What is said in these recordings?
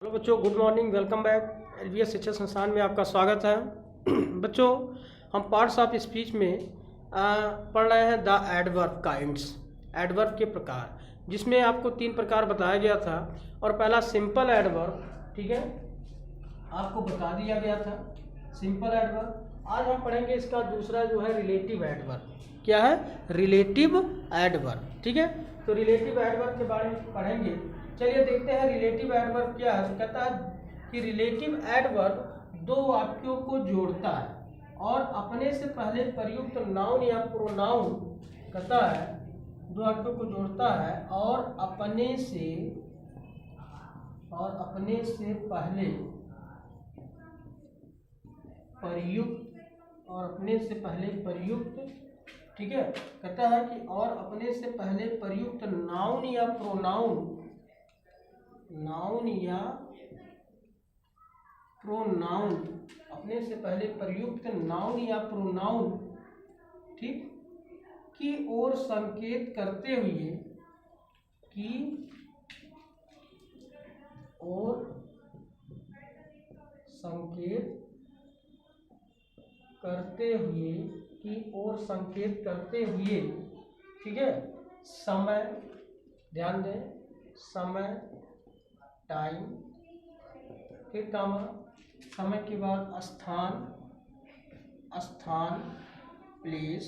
Hello बच्चों, good morning. Welcome back. LBS शिक्षा संस्थान में आपका स्वागत है। बच्चों, हम पार्ट्स ऑफ स्पीच में पढ़ रहे हैं द एडवर्ब काइंड्स, एडवर्ब के प्रकार, जिसमें आपको 3 प्रकार बताया गया था। और पहला सिंपल एडवर्ब, ठीक है, आपको बता दिया गया था सिंपल एडवर्ब। आज हम पढ़ेंगे इसका दूसरा जो है रिलेटिव एडवर्ब। क्या है? Relative adverb. ठीक है, तो रिलेटिव एडवर्ब के बारे में पढ़ेंगे। चलिए देखते हैं रिलेटिव एडवर्ब क्या है। तो कहता है कि रिलेटिव एडवर्ब दो वाक्यों को जोड़ता है और अपने से पहले प्रयुक्त नाउन या प्रोनाउन, कहता है दो वाक्यों को जोड़ता है और अपने से पहले प्रयुक्त, ठीक है, कहता है कि और अपने से पहले प्रयुक्त नाउन या प्रोनाउन अपने से पहले प्रयुक्त नाउन या प्रोनाउन, ठीक, की ओर संकेत करते हुए, ठीक है, समय, ध्यान दें, समय, टाइम, फिर कामा, समय के बाद स्थान, प्लेस,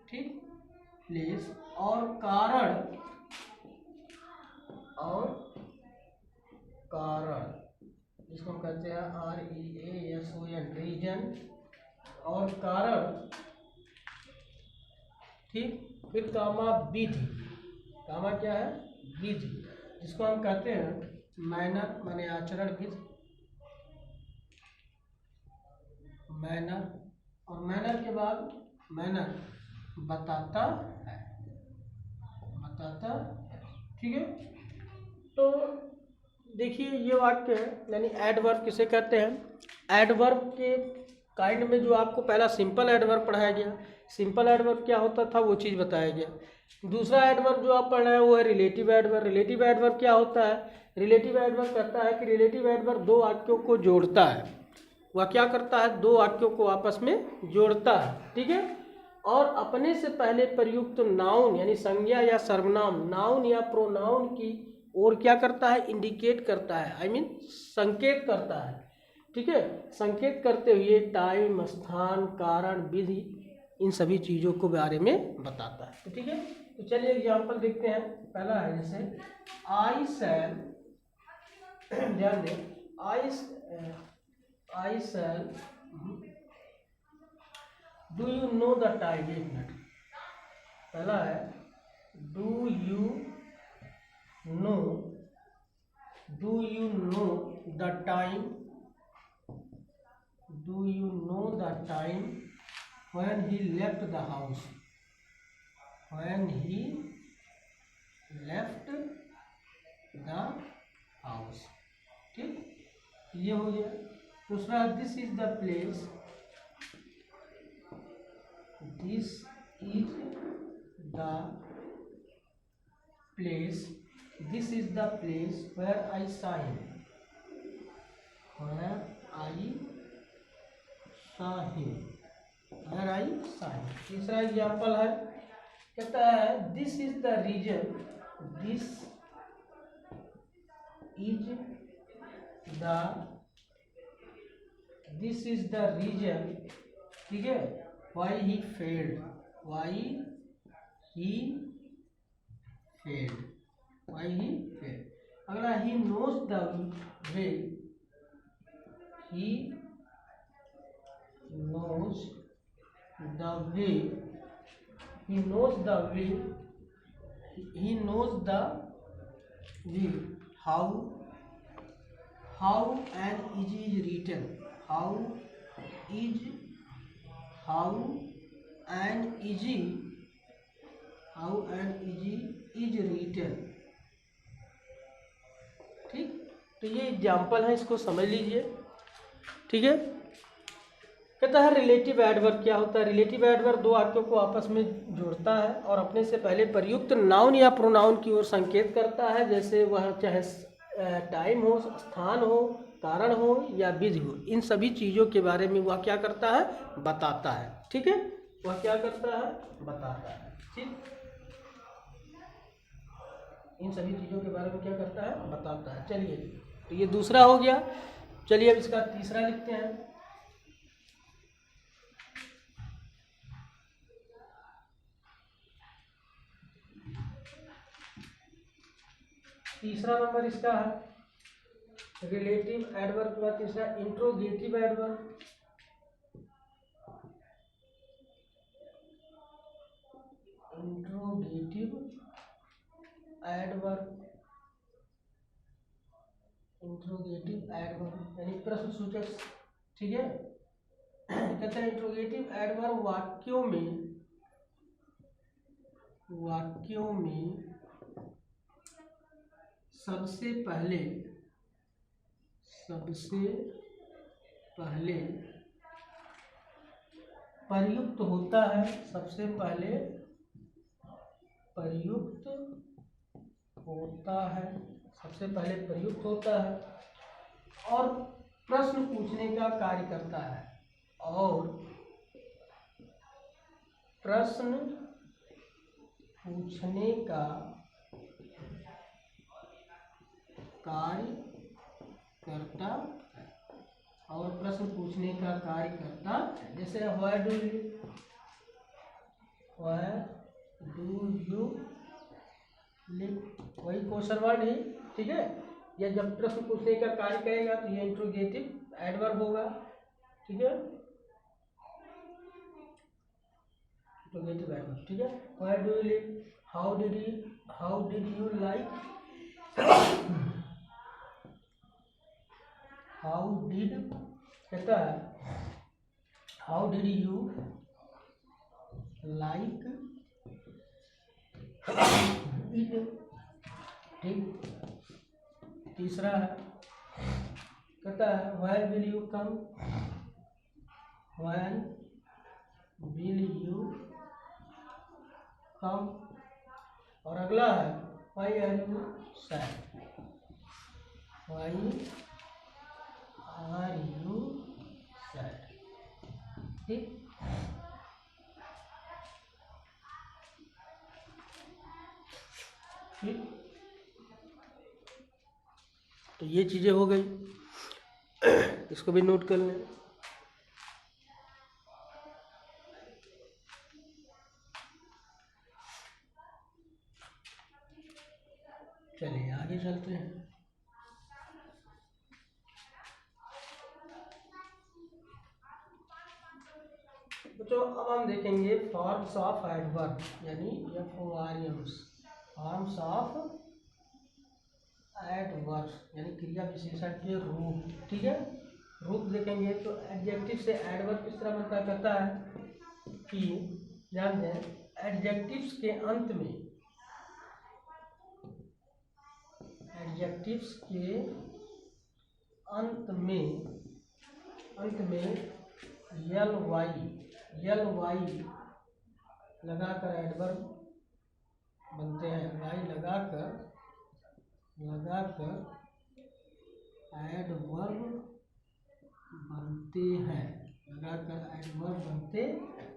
ठीक, प्लेस, और कारण, जिसको हम कहते हैं REASON, रीजन और कारण, ठीक, फिर कामा विधि, कामा क्या है? विधि, जिसको हम कहते हैं मैनर, माने आचरण विधि, मैनर, और मैनर के बाद मैनर बताता है, ठीक है। तो देखिए ये वाक्य है, यानी एडवर्ब किसे कहते हैं। एडवर्ब के काइंड में जो आपको पहला सिंपल एडवर्ब पढ़ाया गया, सिंपल एडवर्ब क्या होता था वो चीज़ बताया गया। दूसरा एडवर्ब जो आप पढ़ रहे हैं वो है रिलेटिव एडवर्ब। रिलेटिव एडवर्ब क्या होता है? रिलेटिव एडवर्ब कहता है कि रिलेटिव एडवर्ब दो वाक्यों को जोड़ता है। वह क्या करता है? दो वाक्यों को आपस में जोड़ता है, ठीक है, और अपने से पहले प्रयुक्त नाउन यानी संज्ञा या सर्वनाम, नाउन या प्रोनाउन की और क्या करता है? इंडिकेट करता है, संकेत करता है, ठीक है, संकेत करते हुए टाइम, स्थान, कारण, विधि, इन सभी चीज़ों को बारे में बताता है। तो ठीक है, तो चलिए एग्जाम्पल देखते हैं। पहला है जैसे आई शैल, ध्यान दें, I shall do you know the time. एक मिनट, पहला है do you know the time, when he left the house, ठीक, ये हो गया। दूसरा this is the place, where I saw him, तीसरा एग्जाम्पल है, कहता है दिस इज द रीजन, ठीक है, why he failed, अगला he knows the way, how an is written, ठीक। तो ये एग्जाम्पल है, इसको समझ लीजिए, ठीक है। कहता है रिलेटिव एडवर्ब क्या होता है। रिलेटिव एडवर्ब दो वाक्यों को आपस में जोड़ता है और अपने से पहले प्रयुक्त नाउन या प्रोनाउन की ओर संकेत करता है, जैसे वह चाहे टाइम हो, स्थान हो, कारण हो या विधि हो, इन सभी चीज़ों के बारे में वह क्या करता है, बताता है। ठीक है, वह क्या करता है, बताता है। ठीक, इन सभी चीज़ों के बारे में क्या करता है, बताता है। चलिए, तो ये दूसरा हो गया। चलिए अब इसका तीसरा लिखते हैं। तीसरा नंबर इसका है रिलेटिव एडवर्ब का तीसरा interrogative adverb. Interrogative adverb, interrogative adverb यानी प्रश्न सूचक। ठीक है, कहते हैं इंट्रोगेटिव एडवर्ब वाक्यों में सबसे पहले प्रयुक्त होता है, सबसे पहले प्रयुक्त होता है, सबसे पहले प्रयुक्त होता है और प्रश्न पूछने का कार्य करता है, और प्रश्न पूछने का कार्य करता है, और प्रश्न पूछने का कार्य करता है। जैसे व्हाई डू यू लिव, वही क्वेश्चन वर्ड ही। ठीक है, या जब प्रश्न पूछने का कार्य करेगा तो ये इंट्रोगेटिव एडवर्ब होगा। ठीक है, इंट्रोगेटिव एडवर्ब। ठीक है, why do you live, how did you like, how did कहता है how did you like it. ठीक, तीसरा है कहता है when will you come, when will you come. और अगला है why are you sad, why are you sad. ठीक, ठीक, तो ये चीज़ें हो गई, इसको भी नोट कर लें। चलिए आगे चलते हैं। तो अब हम देखेंगे फॉर्म्स ऑफ एडवर्ब यानी FORMs, फॉर्म्स ऑफ एडवर्ब यानी क्रिया विशेषण के रूप। ठीक है, रूप देखेंगे तो एडजेक्टिव से एडवर्ब किस तरह बनता कहता है कि ध्यान दें एडजेक्टिव्स के अंत में, एडजेक्टिव्स के अंत में यल वाई लगाकर एडवर्ब बनते हैं। वाई लगाकर एडवर्ब बनते हैं, लगाकर एडवर्ब बनते।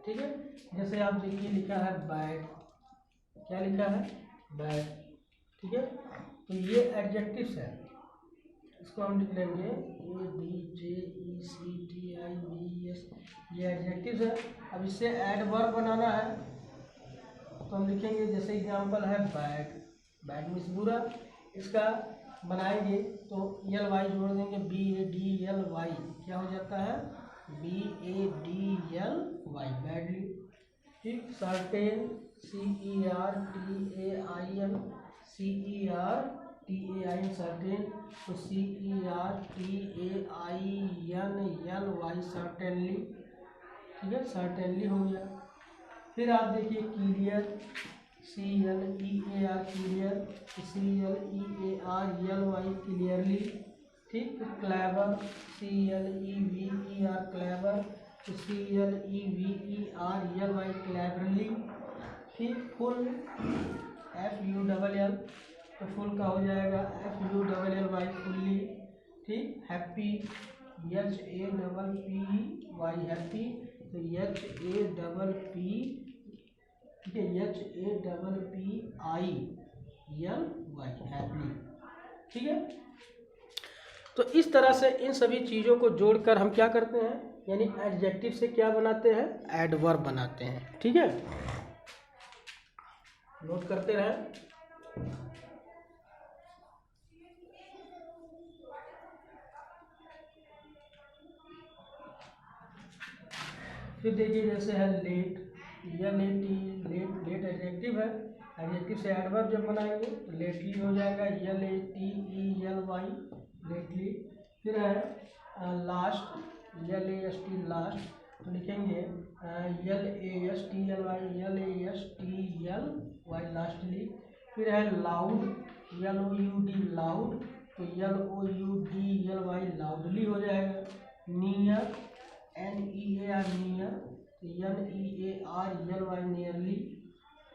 ठीक है, जैसे आप देखिए लिखा है बैड, क्या लिखा है, बैड। ठीक है, तो ये एडजेक्टिव्स है, इसको हम लिख लेंगे ADJECTIVES, ये एडजेक्टिव्स है। अब इससे एडवर्ब बनाना है तो हम लिखेंगे जैसे एग्जांपल है बैड, बैड मीन्स बुरा। इसका बनाएंगे तो ELY जोड़ देंगे, BADLY, क्या हो जाता है, BADLY, बैडली। ठीक, सर्टेन, CERTAIN सर्टेन, तो CERTAINLY सर्टेनली। ठीक है, सर्टेनली हो गया। फिर आप देखिए clear, CLEAR clear, CLEARLY clearly. ठीक, clever, CLEVER clever, CLEVERLY cleverly. ठीक, फुल, FULL तो फुल का हो जाएगा FULLY फुल्ली, ठीक। हैप्पी HAPPY हैप्पी, तो HAPPY, ठीक है, HAPPILY हैप्पी, ठीक है। तो इस तरह से इन सभी चीज़ों को जोड़कर हम क्या करते हैं, यानी एडजेक्टिव से क्या बनाते हैं, एडवर्ब बनाते हैं, ठीक है। नोट करते रहें। फिर देखिए जैसे है लेट, LAT, लेट एडजेक्टिव है, एडजेक्टिव से एडवर्ब जब बनाएंगे तो लेटली हो जाएगा, LATELY लेटली। फिर है लास्ट, LAST लास्ट, तो लिखेंगे LASTLY लास्टली। फिर है लाउड, LOUD लाउड, तो LOUDLY लाउडली हो जाएगा। नियर, NEAR नियर, तो NEARLY नियरली,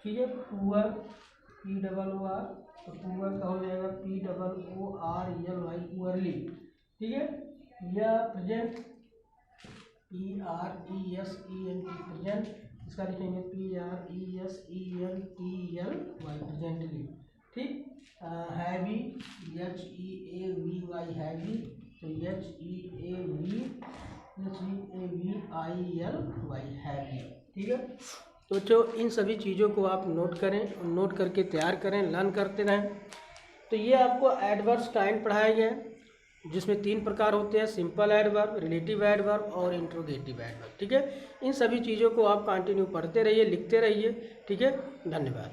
ठीक है। पुअर, POOR, तो पुअर का हो जाएगा POORLY पुअरली, ठीक है। या प्रेजेंट, PRESENT प्रेजेंट, इसका लिखेंगे PRESENTLY प्रेजेंटली, ठीक। हैवी, HEAVY हैवी, तो HEAVILY हैवी, ठीक है। तो जो इन सभी चीज़ों को आप नोट करें, नोट करके तैयार करें, लर्न करते रहें। तो ये आपको एडवर्ब्स काइंड पढ़ाया गया है, जिसमें 3 प्रकार होते हैं, सिंपल एडवर्ब, रिलेटिव एडवर्ब और इंट्रोगेटिव एडवर्ब, ठीक है। इन सभी चीज़ों को आप कंटिन्यू पढ़ते रहिए, लिखते रहिए, ठीक है। धन्यवाद।